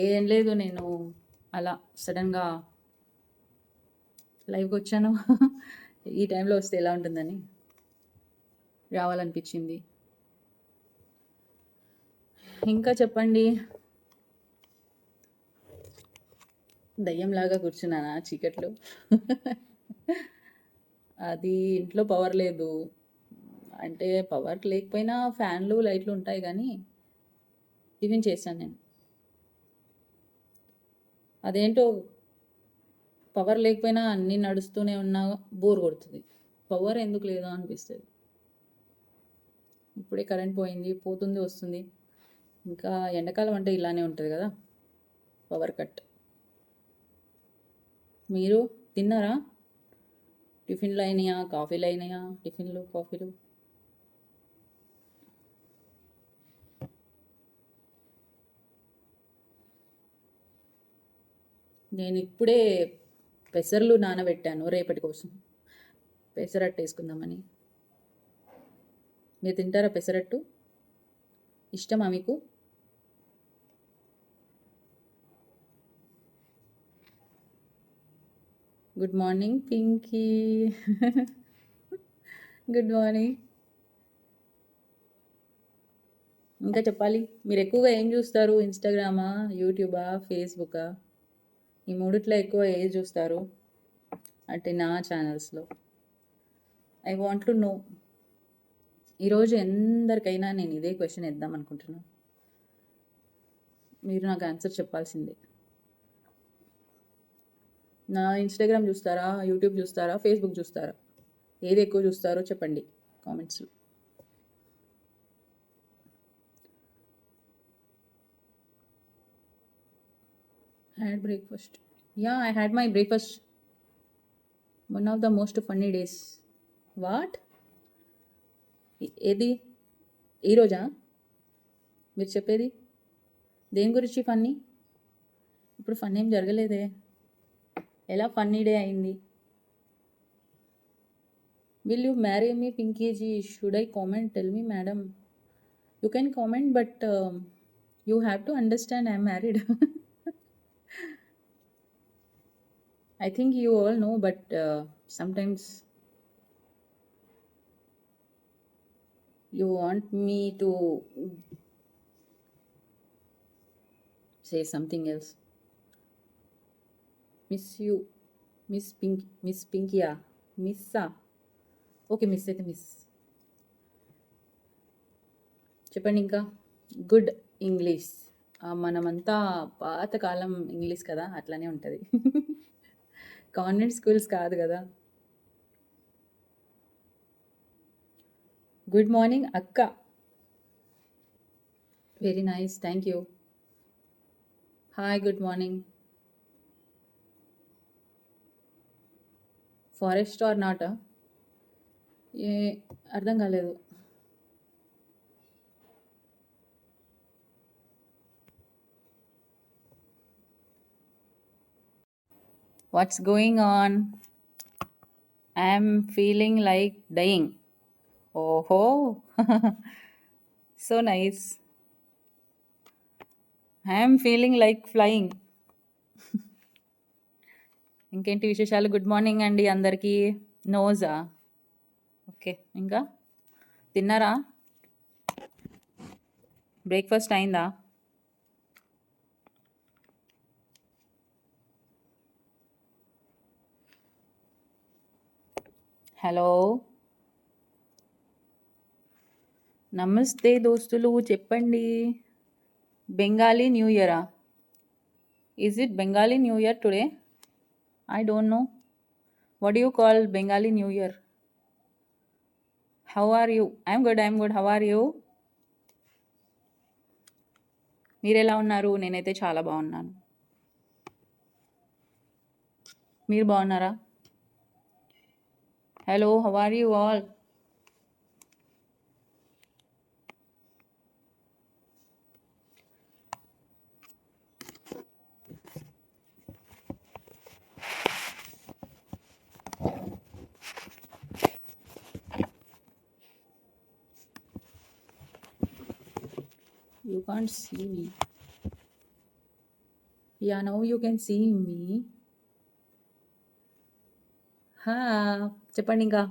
ఏం లేదు, నేను అలా సడన్‌గా లైవ్‌కొచ్చాను. ఈ టైంలో వస్తే ఎలా ఉంటుందని రావాలనిపించింది. ఇంకా చెప్పండి. దెయ్యంలాగా కూర్చున్నానా చీకట్లో? అది ఇంట్లో పవర్ లేదు. అంటే పవర్ లేకపోయినా ఫ్యాన్లు, లైట్లు ఉంటాయి గానీ, టిఫిన్ చేశాను నేను. అదేంటో పవర్ లేకపోయినా అన్నీ నడుస్తూనే ఉన్నా బోర్ కొడుతది. పవర్ ఎందుకు లేదా అనిపిస్తది. ఇప్పుడే కరెంట్ పోయింది. పోతుంది, వస్తుంది. ఇంకా ఎండాకాలం అంటే ఇలానే ఉంటది గదా! Power cut. మీరు తిన్నారా? టిఫిన్‌లయినయా? కాఫీలయినయా? టిఫిన్‌లు, కాఫీలు? నేనిప్పుడే పెసర్లు నానబెట్టాను రేపటి కోసం. పెసరట్టేసుకుందామని. మీరు తింటారా పెసరట్టు? ఇష్టమా మీకు? Good morning Pinky. Good morning. ఇంకా చెప్పాలి. మీరెక్కువగా ఏం జూస్తారు? ఇన్‌స్టాగ్రామా? యూట్యూబా? ఫేస్‌బుక్కా? ఈ మూడిట్లో ఎక్కువ ఏది జూస్తారు? అంటే నా ఛానల్స్‌లో. I want to know. ఈరోజు ఎందరికైనా నేను ఇదే క్వెషన్ ఏద్దాం అనుకుంటున్నా. మీరు నాకు ఆన్సర్ చెప్పాల్సిందే. నా ఇన్‌స్టాగ్రామ్ జూస్తారా? యూట్యూబ్ జూస్తారా? ఫేస్‌బుక్ జూస్తారా? ఏది ఎక్కువ జూస్తారో చెప్పండి కామెంట్స్‌లో. Had breakfast. Yeah! I had my breakfast. One of the most funny days. What? ఏది? ఈరోజా మీరు చెప్పేది? దేని గురించి ఫన్నీ? ఇప్పుడు ఫన్ ఏం జరగలేదే. ఎలా ఫన్నీ డే అయింది? Will you marry me Pinkyji? Should I comment? Tell me madam. You can comment but you have to understand I am married. I think you all know, but sometimes you want me to say something else. Miss you, Miss Pinkia, Missa. Okay, miss అయితే miss. చెప్పండి ఇంకా. Good English. మనమంతా పాతకాలం English కదా, అట్లానే ఉంటుంది. Convent schools కాదు కదా. Good morning akka. Very nice, thank you. Hi, good morning. Forest or నాటా? ఏ అర్థం కాలేదు. What's going on? I'm feeling like dying. ఓహో. So nice. I'm feeling like flying. ఇంకేంటి విశేషాలు? గుడ్ మార్నింగ్ అండి అందరికీ. నోజా? ఓకే. ఇంకా తిన్నారా? బ్రేక్ఫాస్ట్ అయిందా? హలో, నమస్తే దోస్తులు, చెప్పండి. బెంగాలీ న్యూ ఇయరా? Is it Bengali new year today? I don't know. What you call Bengali new year? How are you? I'm good. How are you? మీరు ఎలా ఉన్నారు? నేనైతే చాలా బాగున్నాను. మీరు బాగున్నారా? Hello, how are you all? You can't see me. Yeah now you can see me. హా! చెప్పండింకా.